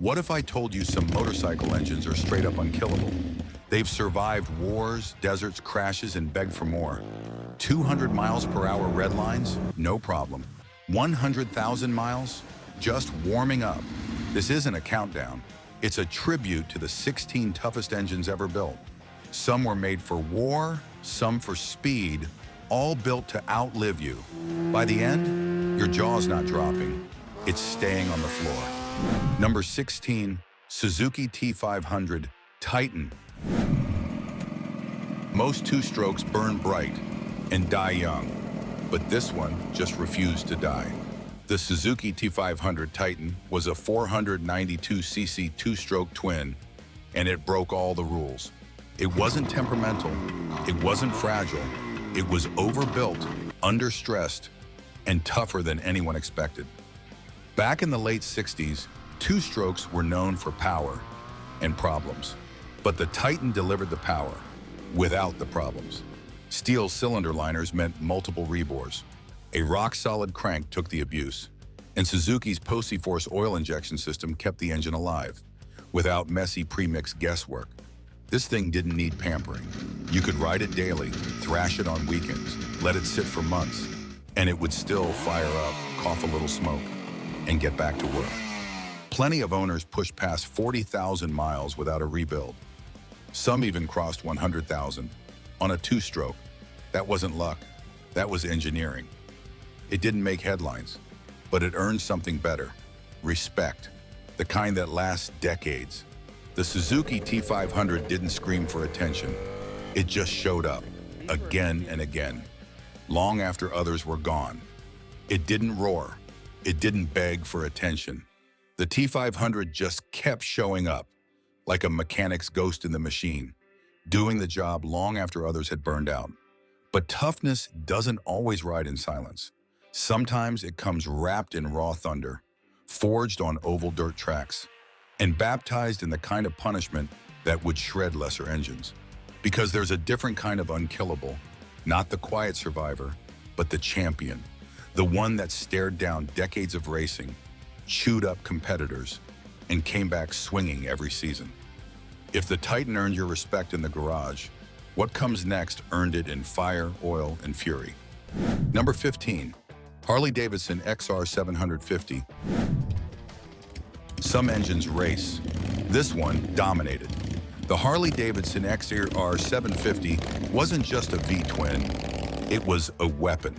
What if I told you some motorcycle engines are straight up unkillable? They've survived wars, deserts, crashes, and begged for more. 200 miles per hour red lines? No problem. 100,000 miles? Just warming up. This isn't a countdown. It's a tribute to the 16 toughest engines ever built. Some were made for war, some for speed, all built to outlive you. By the end, your jaw's not dropping. It's staying on the floor. Number 16, Suzuki T500 Titan. Most two-strokes burn bright and die young, but this one just refused to die. The Suzuki T500 Titan was a 492cc two-stroke twin, and it broke all the rules. It wasn't temperamental, it wasn't fragile, it was overbuilt, understressed, and tougher than anyone expected. Back in the late 60s, two-strokes were known for power and problems, but the Titan delivered the power without the problems. Steel cylinder liners meant multiple rebores. A rock-solid crank took the abuse, and Suzuki's Posi-Force oil injection system kept the engine alive, without messy pre-mix guesswork. This thing didn't need pampering. You could ride it daily, thrash it on weekends, let it sit for months, and it would still fire up, cough a little smoke, and get back to work. Plenty of owners pushed past 40,000 miles without a rebuild. Some even crossed 100,000 on a two-stroke. That wasn't luck, that was engineering. It didn't make headlines, but it earned something better: respect, the kind that lasts decades. The Suzuki T500 didn't scream for attention. It just showed up, again and again, long after others were gone. It didn't roar. It didn't beg for attention. The T500 just kept showing up, like a mechanic's ghost in the machine, doing the job long after others had burned out. But toughness doesn't always ride in silence. Sometimes it comes wrapped in raw thunder, forged on oval dirt tracks, and baptized in the kind of punishment that would shred lesser engines. Because there's a different kind of unkillable, not the quiet survivor, but the champion, the one that stared down decades of racing, chewed up competitors, and came back swinging every season. If the Titan earned your respect in the garage, what comes next earned it in fire, oil, and fury. Number 15, HarleyDavidson XR750. Some engines race. This one dominated. The Harley-Davidson XR750 wasn't just a V-twin, it was a weapon.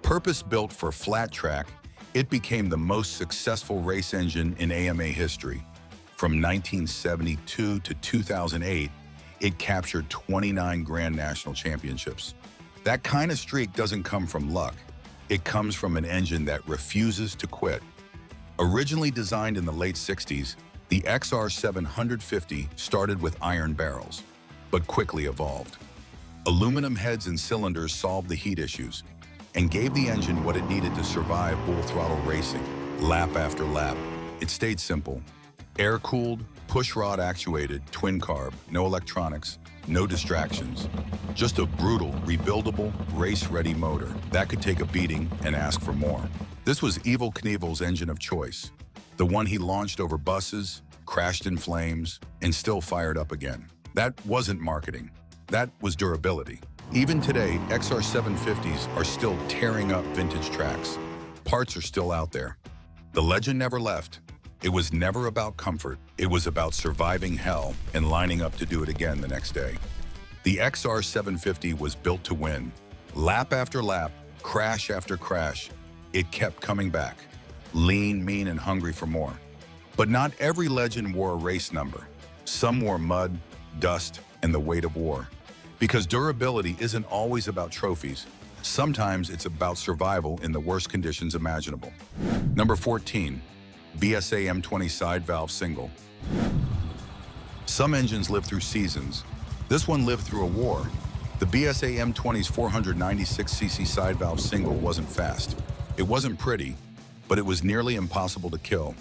Purpose-built for flat track, it became the most successful race engine in AMA history. From 1972 to 2008, it captured 29 Grand National Championships. That kind of streak doesn't come from luck. It comes from an engine that refuses to quit. Originally designed in the late 60s, the XR750 started with iron barrels, but quickly evolved. Aluminum heads and cylinders solved the heat issues and gave the engine what it needed to survive bull-throttle racing, lap after lap. It stayed simple. Air-cooled, push-rod actuated, twin-carb, no electronics, no distractions. Just a brutal, rebuildable, race-ready motor that could take a beating and ask for more. This was Evel Knievel's engine of choice, the one he launched over buses, crashed in flames, and still fired up again. That wasn't marketing. That was durability. Even today, XR750s are still tearing up vintage tracks. Parts are still out there. The legend never left. It was never about comfort. It was about surviving hell and lining up to do it again the next day. The XR750 was built to win. Lap after lap, crash after crash, it kept coming back, lean, mean, and hungry for more. But not every legend wore a race number. Some wore mud, dust, and the weight of war. Because durability isn't always about trophies. Sometimes it's about survival in the worst conditions imaginable. Number 14, BSA M20 side valve single. Some engines live through seasons. This one lived through a war. The BSA M20's 496cc side valve single wasn't fast. It wasn't pretty, but it was nearly impossible to kill.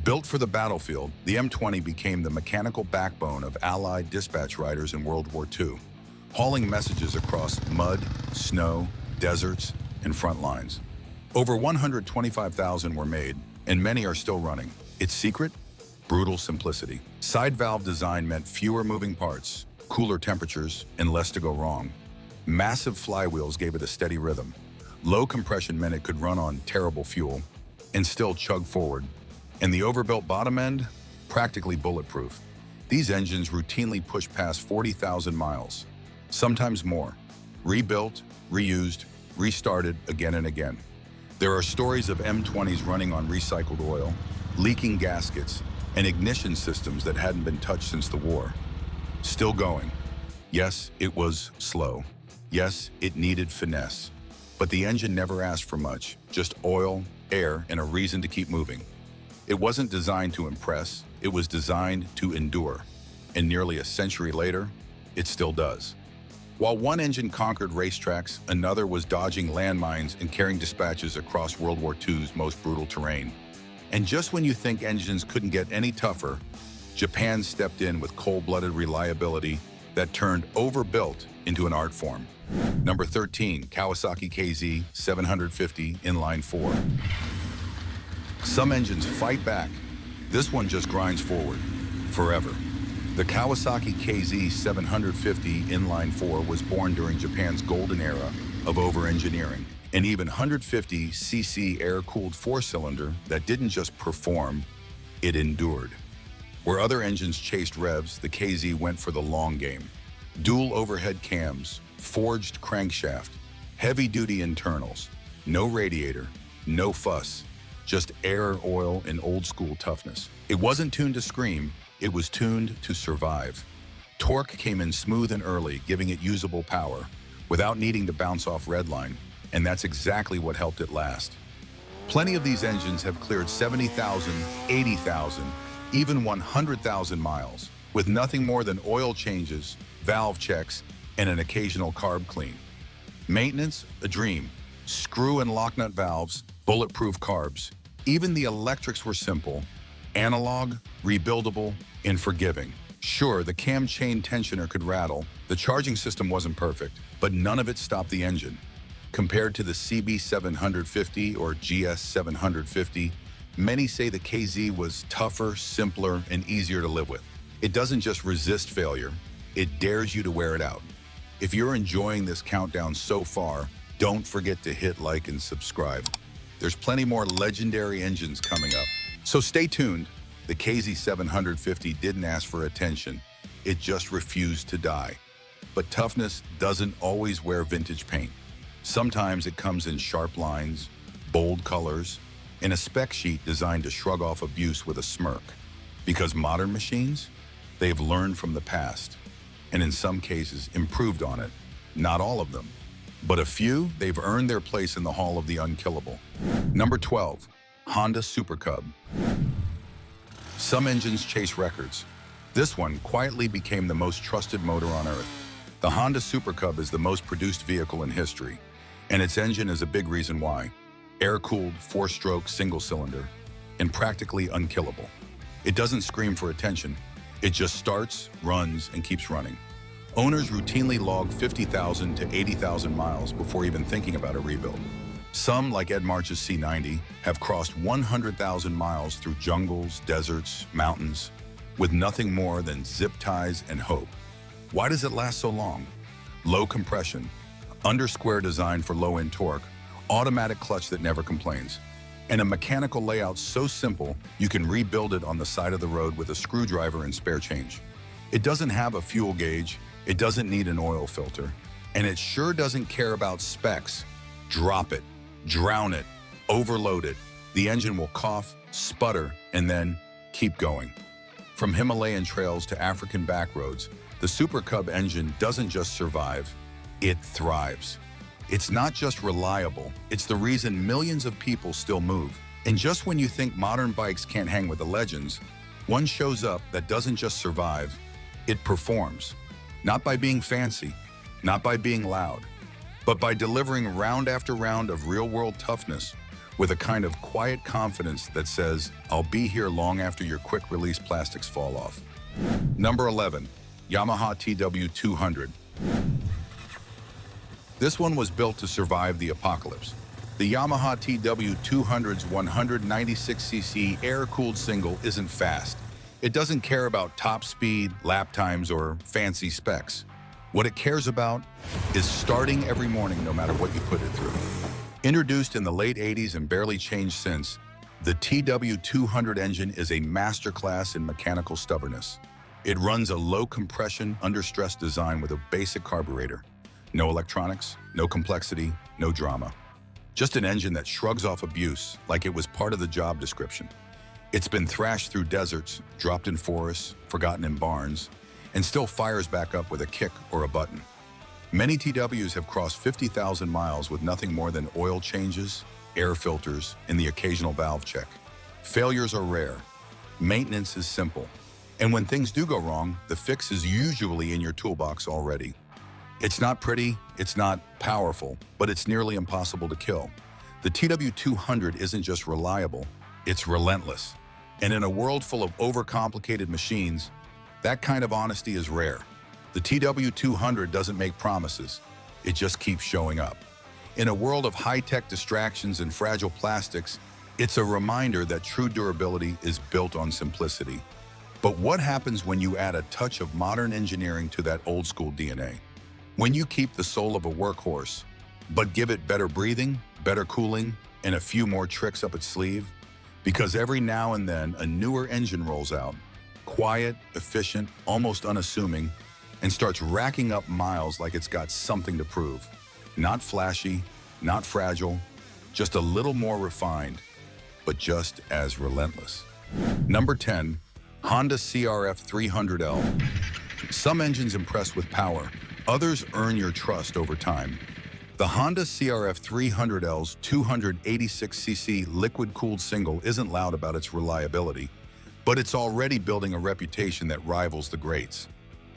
Built for the battlefield, the M20 became the mechanical backbone of Allied dispatch riders in World War II, hauling messages across mud, snow, deserts, and front lines. Over 125,000 were made, and many are still running. Its secret? brutal simplicity. Side valve design meant fewer moving parts, cooler temperatures, and less to go wrong. Massive flywheels gave it a steady rhythm. Low compression meant it could run on terrible fuel and still chug forward. And the overbuilt bottom end, practically bulletproof. These engines routinely push past 40,000 miles, sometimes more, rebuilt, reused, restarted again and again. There are stories of M20s running on recycled oil, leaking gaskets, and ignition systems that hadn't been touched since the war. Still going. Yes, it was slow. Yes, it needed finesse. But the engine never asked for much, just oil, air, and a reason to keep moving. It wasn't designed to impress, it was designed to endure. And nearly a century later, it still does. While one engine conquered racetracks, another was dodging landmines and carrying dispatches across World War II's most brutal terrain. And just when you think engines couldn't get any tougher, Japan stepped in with cold-blooded reliability that turned overbuilt into an art form. Number 13, Kawasaki KZ750 Inline 4. Some engines fight back. This one just grinds forward, forever. The Kawasaki KZ750 Inline 4 was born during Japan's golden era of over-engineering. An even 150cc air-cooled four-cylinder that didn't just perform, it endured. Where other engines chased revs, the KZ went for the long game. Dual overhead cams, forged crankshaft, heavy-duty internals, no radiator, no fuss, just air, oil, and old-school toughness. It wasn't tuned to scream, it was tuned to survive. Torque came in smooth and early, giving it usable power, without needing to bounce off redline, and that's exactly what helped it last. Plenty of these engines have cleared 70,000, 80,000, even 100,000 miles, with nothing more than oil changes, valve checks, and an occasional carb clean. Maintenance, a dream. Screw and lock nut valves, bulletproof carbs. Even the electrics were simple, analog, rebuildable, and forgiving. Sure, the cam chain tensioner could rattle, the charging system wasn't perfect, but none of it stopped the engine. Compared to the CB750 or GS750, many say the KZ was tougher, simpler, and easier to live with. It doesn't just resist failure, it dares you to wear it out. If you're enjoying this countdown so far, don't forget to hit like and subscribe. There's plenty more legendary engines coming up, so stay tuned. The KZ750 didn't ask for attention, it just refused to die. But toughness doesn't always wear vintage paint. Sometimes it comes in sharp lines, bold colors, and a spec sheet designed to shrug off abuse with a smirk. Because modern machines, they've learned from the past, and in some cases improved on it. Not all of them, but a few, they've earned their place in the Hall of the Unkillable. Number 12, Honda Super Cub. Some engines chase records. This one quietly became the most trusted motor on Earth. The Honda Super Cub is the most produced vehicle in history, and its engine is a big reason why. Air-cooled, four-stroke, single-cylinder, and practically unkillable. It doesn't scream for attention. It just starts, runs, and keeps running. Owners routinely log 50,000 to 80,000 miles before even thinking about a rebuild. Some, like Ed March's C90, have crossed 100,000 miles through jungles, deserts, mountains, with nothing more than zip ties and hope. Why does it last so long? Low compression, under-square design for low-end torque, automatic clutch that never complains, and a mechanical layout so simple you can rebuild it on the side of the road with a screwdriver and spare change. It doesn't have a fuel gauge, it doesn't need an oil filter, and it sure doesn't care about specs. Drop it, drown it, overload it. The engine will cough, sputter, and then keep going. From Himalayan trails to African backroads, the Super Cub engine doesn't just survive, it thrives. It's not just reliable, it's the reason millions of people still move. And just when you think modern bikes can't hang with the legends, one shows up that doesn't just survive, it performs. Not by being fancy, not by being loud, but by delivering round after round of real-world toughness with a kind of quiet confidence that says, I'll be here long after your quick-release plastics fall off. Number 11, Yamaha TWW200. This one was built to survive the apocalypse. The Yamaha TWW200's 196cc air-cooled single isn't fast. It doesn't care about top speed, lap times, or fancy specs. What it cares about is starting every morning no matter what you put it through. Introduced in the late 80s and barely changed since, the TWW200 engine is a masterclass in mechanical stubbornness. It runs a low-compression, under-stress design with a basic carburetor. No electronics, no complexity, no drama. Just an engine that shrugs off abuse like it was part of the job description. It's been thrashed through deserts, dropped in forests, forgotten in barns, and still fires back up with a kick or a button. Many TWs have crossed 50,000 miles with nothing more than oil changes, air filters, and the occasional valve check. Failures are rare. Maintenance is simple. And when things do go wrong, the fix is usually in your toolbox already. It's not pretty, it's not powerful, but it's nearly impossible to kill. The TWW200 isn't just reliable, it's relentless. And in a world full of overcomplicated machines, that kind of honesty is rare. The TWW200 doesn't make promises, it just keeps showing up. In a world of high-tech distractions and fragile plastics, it's a reminder that true durability is built on simplicity. But what happens when you add a touch of modern engineering to that old-school DNA? When you keep the soul of a workhorse, but give it better breathing, better cooling, and a few more tricks up its sleeve? Because every now and then, a newer engine rolls out, quiet, efficient, almost unassuming, and starts racking up miles like it's got something to prove. Not flashy, not fragile, just a little more refined, but just as relentless. Number 10, Honda CRF300L. Some engines impress with power, others earn your trust over time. The Honda CRF300L's 286cc liquid-cooled single isn't loud about its reliability, but it's already building a reputation that rivals the greats.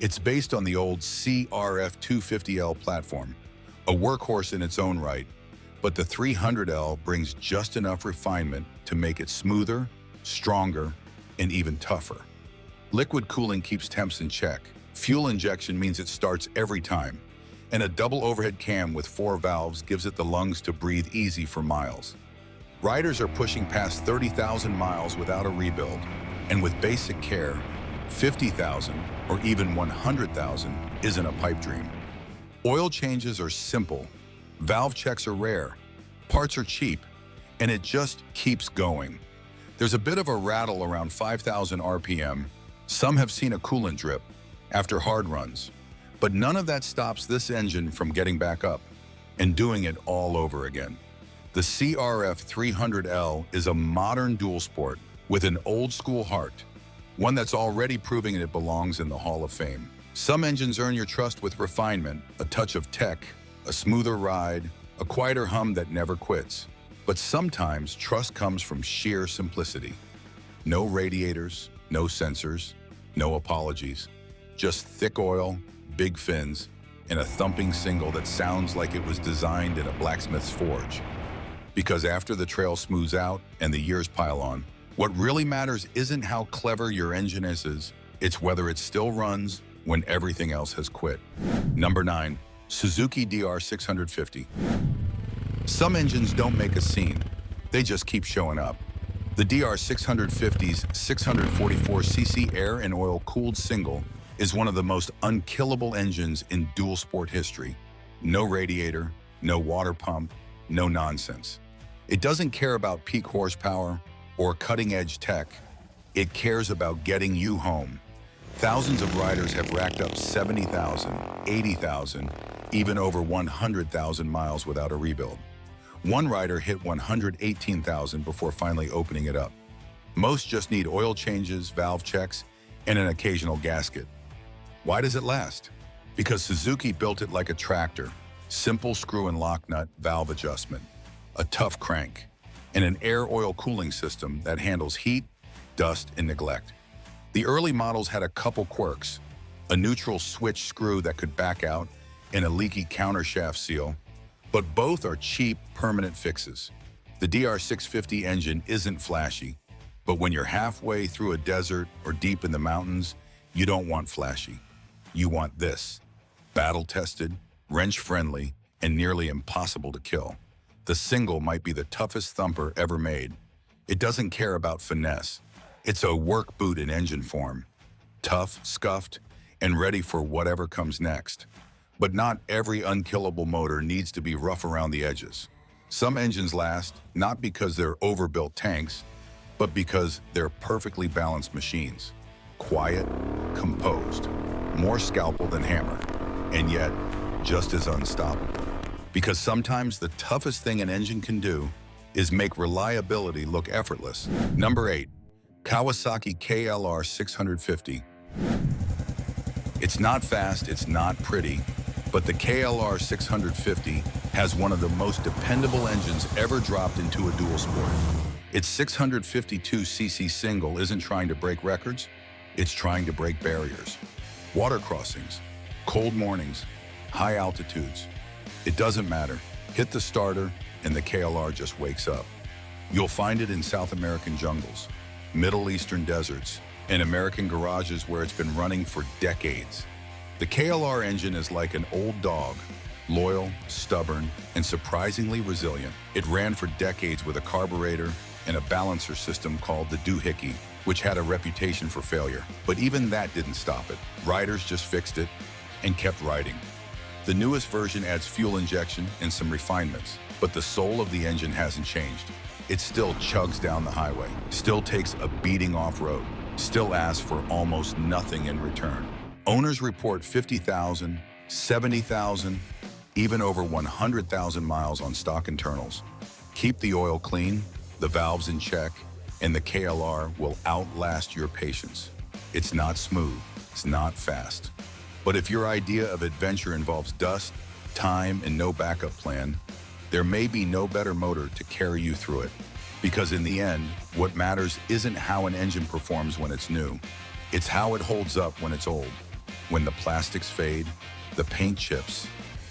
It's based on the old CRF250L platform, a workhorse in its own right, but the 300L brings just enough refinement to make it smoother, stronger, and even tougher. Liquid cooling keeps temps in check. Fuel injection means it starts every time, and a double overhead cam with 4 valves gives it the lungs to breathe easy for miles. Riders are pushing past 30,000 miles without a rebuild, and with basic care, 50,000 or even 100,000 isn't a pipe dream. Oil changes are simple, valve checks are rare, parts are cheap, and it just keeps going. There's a bit of a rattle around 5,000 RPM. Some have seen a coolant drip after hard runs, but none of that stops this engine from getting back up and doing it all over again. The CRF300L is a modern dual sport with an old-school heart, one that's already proving it belongs in the Hall of Fame. Some engines earn your trust with refinement, a touch of tech, a smoother ride, a quieter hum that never quits. But sometimes trust comes from sheer simplicity. No radiators, no sensors, no apologies. Just thick oil, big fins, and a thumping single that sounds like it was designed in a blacksmith's forge. Because after the trail smooths out and the years pile on, what really matters isn't how clever your engine is, it's whether it still runs when everything else has quit. Number 9, Suzuki DR650. Some engines don't make a scene, they just keep showing up. The DR650's 644cc air and oil cooled single is one of the most unkillable engines in dual sport history. No radiator, no water pump, no nonsense. It doesn't care about peak horsepower or cutting-edge tech. It cares about getting you home. Thousands of riders have racked up 70,000, 80,000, even over 100,000 miles without a rebuild. One rider hit 118,000 before finally opening it up. Most just need oil changes, valve checks, and an occasional gasket. Why does it last? Because Suzuki built it like a tractor. Simple screw and lock nut valve adjustment, a tough crank, and an air oil cooling system that handles heat, dust, and neglect. The early models had a couple quirks, a neutral switch screw that could back out, and a leaky countershaft seal, but both are cheap, permanent fixes. The DR650 engine isn't flashy, but when you're halfway through a desert or deep in the mountains, you don't want flashy. You want this: battle-tested, wrench-friendly, and nearly impossible to kill. The single might be the toughest thumper ever made. It doesn't care about finesse. It's a work boot in engine form, tough, scuffed, and ready for whatever comes next. But not every unkillable motor needs to be rough around the edges. Some engines last, not because they're overbuilt tanks, but because they're perfectly balanced machines. Quiet, composed, more scalpel than hammer, and yet just as unstoppable. Because sometimes the toughest thing an engine can do is make reliability look effortless. Number 8, Kawasaki KR650. It's not fast, it's not pretty, but the KR650 has one of the most dependable engines ever dropped into a dual sport. Its 652cc single isn't trying to break records, it's trying to break barriers. Water crossings, cold mornings, high altitudes. It doesn't matter. Hit the starter and the KLR just wakes up. You'll find it in South American jungles, Middle Eastern deserts, and American garages where it's been running for decades. The KLR engine is like an old dog, loyal, stubborn, and surprisingly resilient. It ran for decades with a carburetor and a balancer system called the doohickey, which had a reputation for failure. But even that didn't stop it. Riders just fixed it and kept riding. The newest version adds fuel injection and some refinements, but the soul of the engine hasn't changed. It still chugs down the highway, still takes a beating off-road, still asks for almost nothing in return. Owners report 50,000, 70,000, even over 100,000 miles on stock internals. Keep the oil clean, the valves in check, and the KLR will outlast your patience. It's not smooth, it's not fast. But if your idea of adventure involves dust, time, and no backup plan, there may be no better motor to carry you through it. Because in the end, what matters isn't how an engine performs when it's new. It's how it holds up when it's old. When the plastics fade, the paint chips,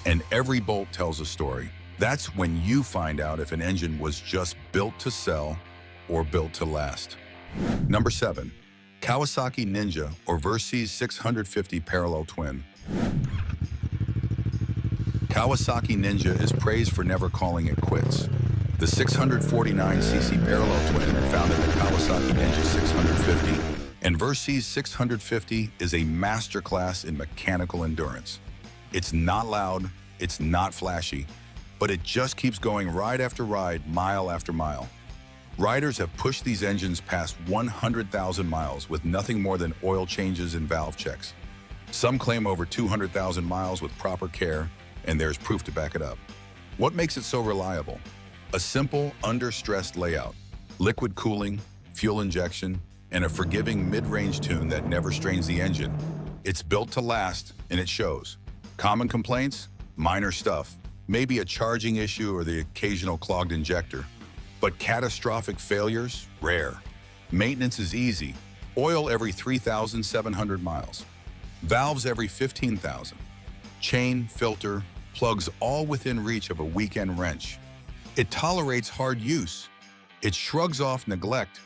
and every bolt tells a story. That's when you find out if an engine was just built to sell or built to last. Number 7, Kawasaki Ninja or Versys 650 Parallel Twin. Kawasaki Ninja is praised for never calling it quits. The 649cc Parallel Twin found in the Kawasaki Ninja 650 and Versys 650 is a masterclass in mechanical endurance. It's not loud, it's not flashy, but it just keeps going ride after ride, mile after mile. Riders have pushed these engines past 100,000 miles with nothing more than oil changes and valve checks. Some claim over 200,000 miles with proper care, and there's proof to back it up. What makes it so reliable? A simple, under-stressed layout, liquid cooling, fuel injection, and a forgiving mid-range tune that never strains the engine. It's built to last, and it shows. Common complaints? Minor stuff. Maybe a charging issue or the occasional clogged injector. But catastrophic failures? Rare. Maintenance is easy. Oil every 3,700 miles. Valves every 15,000. Chain, filter, plugs all within reach of a weekend wrench. It tolerates hard use. It shrugs off neglect,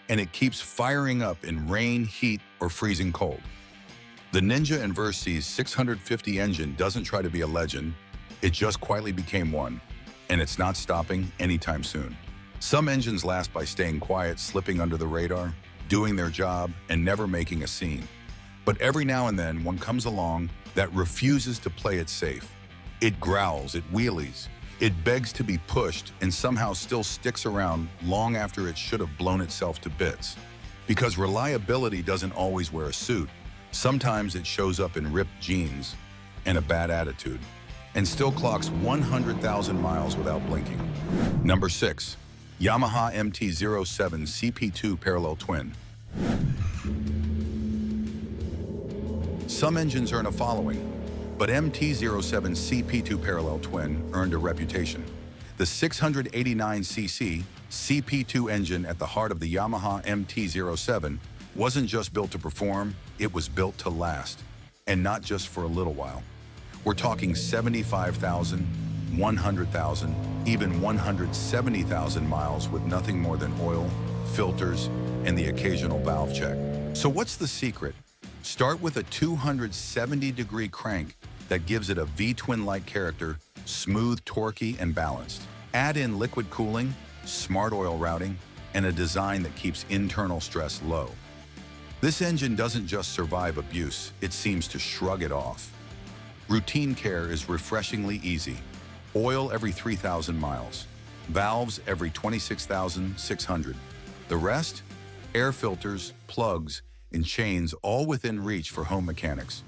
and it keeps firing up in rain, heat, or freezing cold. The Ninja and Versys 650 engine doesn't try to be a legend, it just quietly became one, and it's not stopping anytime soon. Some engines last by staying quiet, slipping under the radar, doing their job, and never making a scene. But every now and then, one comes along that refuses to play it safe. It growls, it wheelies, it begs to be pushed, and somehow still sticks around long after it should have blown itself to bits. Because reliability doesn't always wear a suit. Sometimes it shows up in ripped jeans and a bad attitude, and still clocks 100,000 miles without blinking. Number 6, Yamaha MT-07 CP2 Parallel Twin. Some engines earn a following, but MT-07 CP2 Parallel Twin earned a reputation. The 689cc CP2 engine at the heart of the Yamaha MT-07 wasn't just built to perform, it was built to last, and not just for a little while. We're talking 75,000, 100,000, even 170,000 miles with nothing more than oil, filters, and the occasional valve check. So what's the secret? Start with a 270-degree crank that gives it a V-twin-like character, smooth, torquey, and balanced. Add in liquid cooling, smart oil routing, and a design that keeps internal stress low. This engine doesn't just survive abuse, it seems to shrug it off. Routine care is refreshingly easy. Oil every 3,000 miles. Valves every 26,600. The rest? Air filters, plugs, and chains all within reach for home mechanics.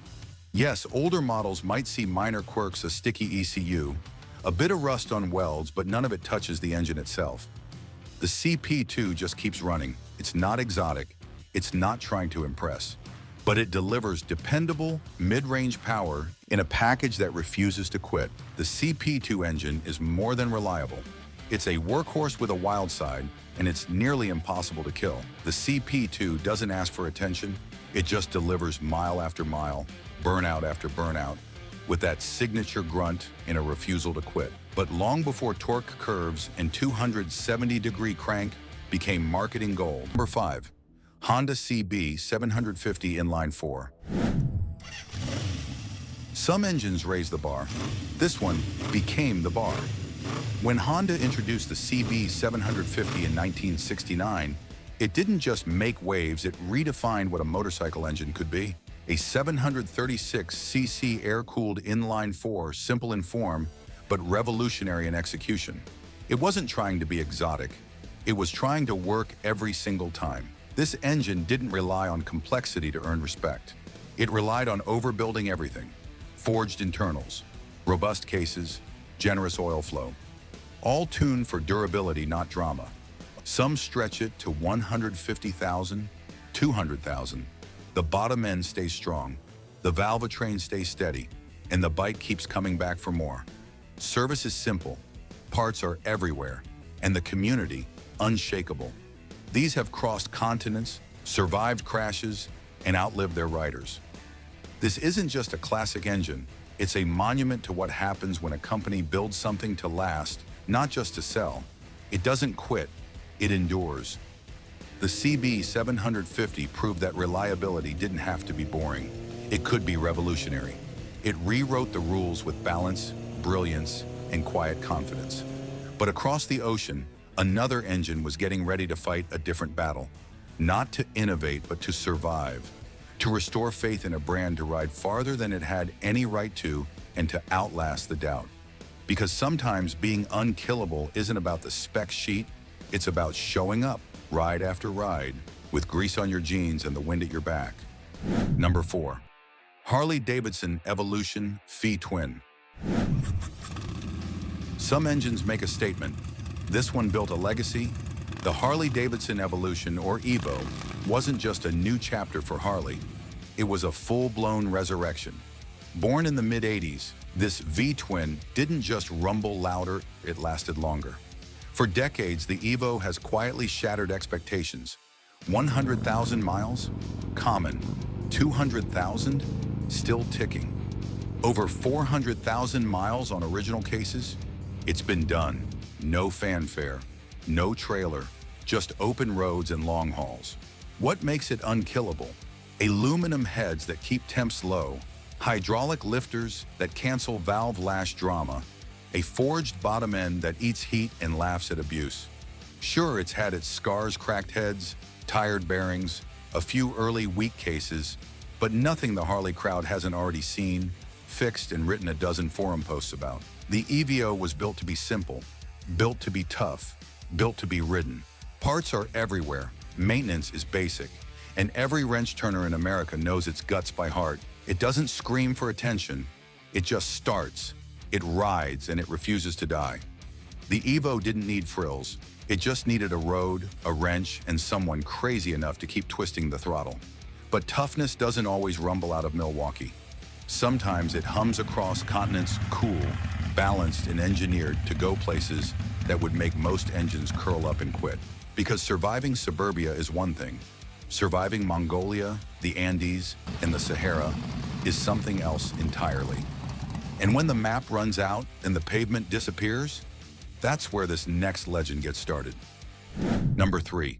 Yes, older models might see minor quirks, a sticky ECU, a bit of rust on welds, but none of it touches the engine itself. The CP2 just keeps running. It's not exotic, it's not trying to impress, but it delivers dependable, mid-range power in a package that refuses to quit. The CP2 engine is more than reliable. It's a workhorse with a wild side, and it's nearly impossible to kill. The CP2 doesn't ask for attention, it just delivers mile after mile, burnout after burnout, with that signature grunt and a refusal to quit. But long before torque curves and 270-degree crank became marketing gold. Number 5. Honda CB750 Inline 4. Some engines raise the bar. This one became the bar. When Honda introduced the CB750 in 1969, it didn't just make waves, it redefined what a motorcycle engine could be. A 736cc air-cooled inline 4, simple in form, but revolutionary in execution. It wasn't trying to be exotic. It was trying to work every single time. This engine didn't rely on complexity to earn respect. It relied on overbuilding everything. Forged internals, robust cases, generous oil flow. All tuned for durability, not drama. Some stretch it to 150,000, 200,000. The bottom end stays strong, the valvetrain stays steady, and the bike keeps coming back for more. Service is simple, parts are everywhere, and the community unshakable. These have crossed continents, survived crashes, and outlived their riders. This isn't just a classic engine, it's a monument to what happens when a company builds something to last, not just to sell. It doesn't quit, it endures. The CB750 proved that reliability didn't have to be boring. It could be revolutionary. It rewrote the rules with balance, brilliance, and quiet confidence. But across the ocean, another engine was getting ready to fight a different battle. Not to innovate, but to survive. To restore faith in a brand to ride farther than it had any right to, and to outlast the doubt. Because sometimes being unkillable isn't about the spec sheet, it's about showing up, ride after ride, with grease on your jeans and the wind at your back. Number 4. Harley-Davidson Evolution V Twin. Some engines make a statement. This one built a legacy. The Harley-Davidson Evolution, or EVO, wasn't just a new chapter for Harley. It was a full-blown resurrection. Born in the mid-'80s, this V-twin didn't just rumble louder, it lasted longer. For decades, the EVO has quietly shattered expectations. 100,000 miles? Common. 200,000? Still ticking. Over 400,000 miles on original cases? It's been done. No fanfare, no trailer, just open roads and long hauls. What makes it unkillable? Aluminum heads that keep temps low, hydraulic lifters that cancel valve lash drama, a forged bottom end that eats heat and laughs at abuse. Sure, it's had its scars, cracked heads, tired bearings, a few early weak cases, but nothing the Harley crowd hasn't already seen, fixed, and written a dozen forum posts about. The EVO was built to be simple, built to be tough, built to be ridden. Parts are everywhere, maintenance is basic, and every wrench turner in America knows its guts by heart. It doesn't scream for attention, it just starts. It rides and it refuses to die. The EVO didn't need frills. It just needed a road, a wrench, and someone crazy enough to keep twisting the throttle. But toughness doesn't always rumble out of Milwaukee. Sometimes it hums across continents, cool, balanced, and engineered to go places that would make most engines curl up and quit. Because surviving suburbia is one thing. Surviving Mongolia, the Andes, and the Sahara is something else entirely. And when the map runs out and the pavement disappears, that's where this next legend gets started. Number 3.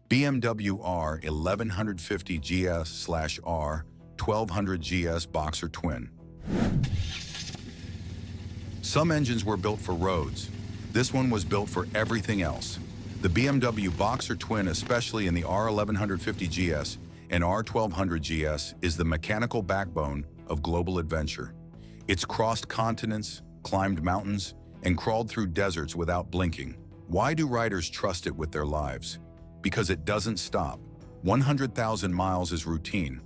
BMW R1150 GS/R 1200 GS Boxer Twin. Some engines were built for roads. This one was built for everything else. The BMW Boxer Twin, especially in the R1150 GS and R1200 GS, is the mechanical backbone of global adventure. It's crossed continents, climbed mountains, and crawled through deserts without blinking. Why do riders trust it with their lives? Because it doesn't stop. 100,000 miles is routine.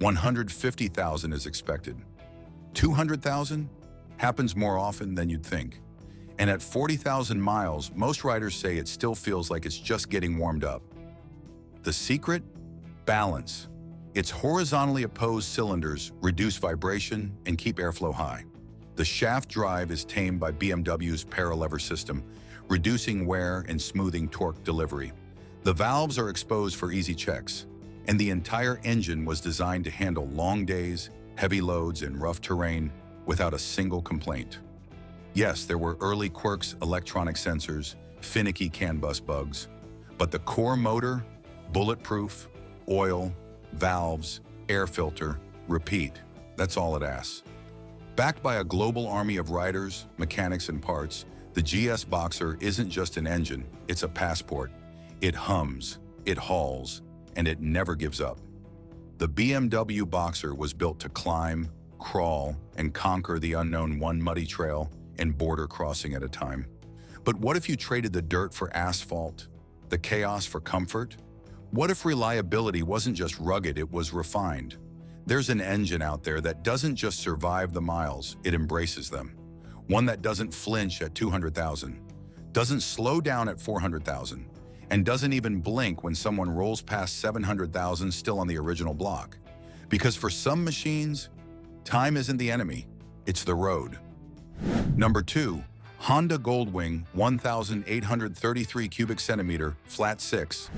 150,000 is expected. 200,000 happens more often than you'd think. And at 40,000 miles, most riders say it still feels like it's just getting warmed up. The secret? Balance. Its horizontally opposed cylinders reduce vibration and keep airflow high. The shaft drive is tamed by BMW's paralever system, reducing wear and smoothing torque delivery. The valves are exposed for easy checks, and the entire engine was designed to handle long days, heavy loads, and rough terrain without a single complaint. Yes, there were early quirks, electronic sensors, finicky CAN bus bugs, but the core motor, bulletproof, oil, valves, air filter, repeat. That's all it asks. Backed by a global army of riders, mechanics, and parts, the GS Boxer isn't just an engine, it's a passport. It hums, it hauls, and it never gives up. The BMW Boxer was built to climb, crawl, and conquer the unknown, one muddy trail and border crossing at a time. But what if you traded the dirt for asphalt, the chaos for comfort? What if reliability wasn't just rugged, it was refined? There's an engine out there that doesn't just survive the miles, it embraces them. One that doesn't flinch at 200,000, doesn't slow down at 400,000, and doesn't even blink when someone rolls past 700,000 still on the original block. Because for some machines, time isn't the enemy, it's the road. Number 2, Honda Goldwing 1,833 cubic centimeter flat 6.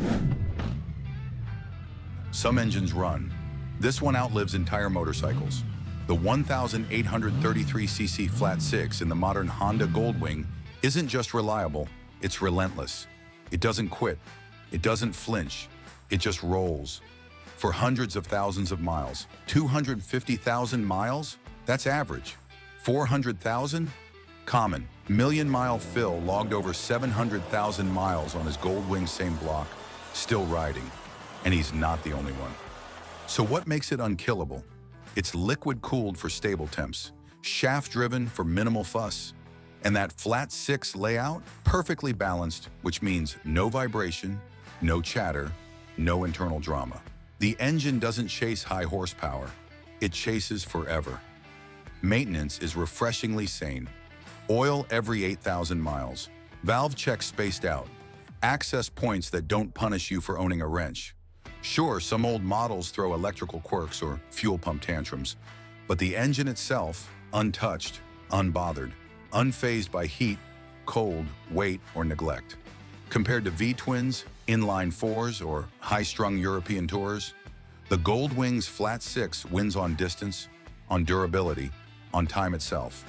Some engines run. This one outlives entire motorcycles. The 1,833cc flat 6 in the modern Honda Goldwing isn't just reliable, it's relentless. It doesn't quit, it doesn't flinch, it just rolls. For hundreds of thousands of miles. 250,000 miles? That's average. 400,000? Common. Million-mile Phil logged over 700,000 miles on his Goldwing same block, still riding. And he's not the only one. So what makes it unkillable? It's liquid-cooled for stable temps, shaft-driven for minimal fuss, and that flat 6 layout, perfectly balanced, which means no vibration, no chatter, no internal drama. The engine doesn't chase high horsepower, it chases forever. Maintenance is refreshingly sane. Oil every 8,000 miles, valve checks spaced out, access points that don't punish you for owning a wrench. Sure, some old models throw electrical quirks or fuel pump tantrums, but the engine itself, untouched, unbothered, unfazed by heat, cold, weight, or neglect. Compared to V-twins, inline 4s, or high-strung European tours, the Goldwing's flat 6 wins on distance, on durability, on time itself.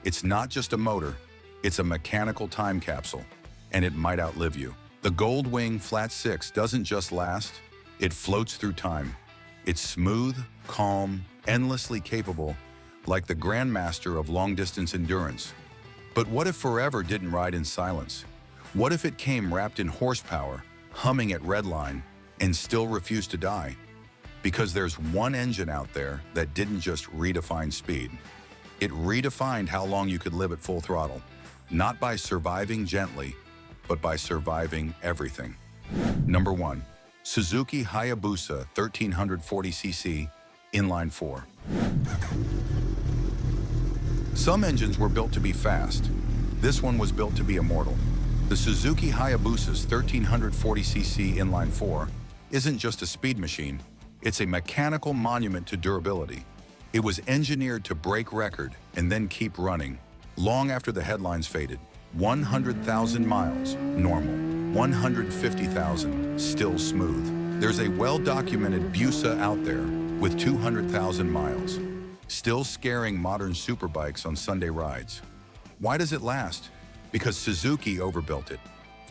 It's not just a motor, it's a mechanical time capsule, and it might outlive you. The Goldwing flat 6 doesn't just last, it floats through time. It's smooth, calm, endlessly capable, like the grandmaster of long-distance endurance. But what if forever didn't ride in silence? What if it came wrapped in horsepower, humming at redline, and still refused to die? Because there's one engine out there that didn't just redefine speed. It redefined how long you could live at full throttle, not by surviving gently, but by surviving everything. Number 1, Suzuki Hayabusa 1340cc inline 4. Some engines were built to be fast. This one was built to be immortal. The Suzuki Hayabusa's 1340cc inline 4 isn't just a speed machine, it's a mechanical monument to durability. It was engineered to break record and then keep running, long after the headlines faded. 100,000 miles, normal. 150,000, still smooth. There's a well-documented Busa out there with 200,000 miles, still scaring modern superbikes on Sunday rides. Why does it last? Because Suzuki overbuilt it.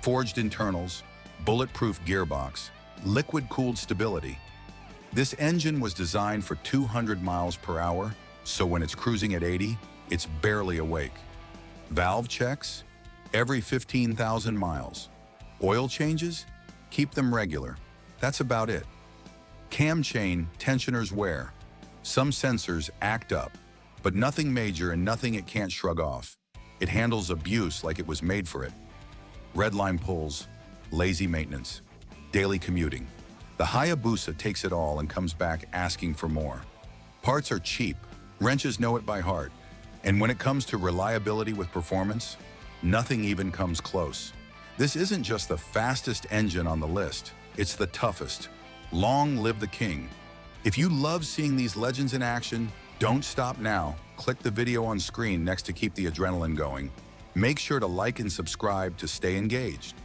Forged internals, bulletproof gearbox, liquid-cooled stability. This engine was designed for 200 miles per hour, so when it's cruising at 80, it's barely awake. Valve checks every 15,000 miles. Oil changes? Keep them regular. That's about it. Cam chain, tensioners wear. Some sensors act up, but nothing major and nothing it can't shrug off. It handles abuse like it was made for it. Redline pulls, lazy maintenance, daily commuting. The Hayabusa takes it all and comes back asking for more. Parts are cheap, wrenches know it by heart. And when it comes to reliability with performance, nothing even comes close. This isn't just the fastest engine on the list, it's the toughest. Long live the king. If you love seeing these legends in action, don't stop now. Click the video on screen next to keep the adrenaline going. Make sure to like and subscribe to stay engaged.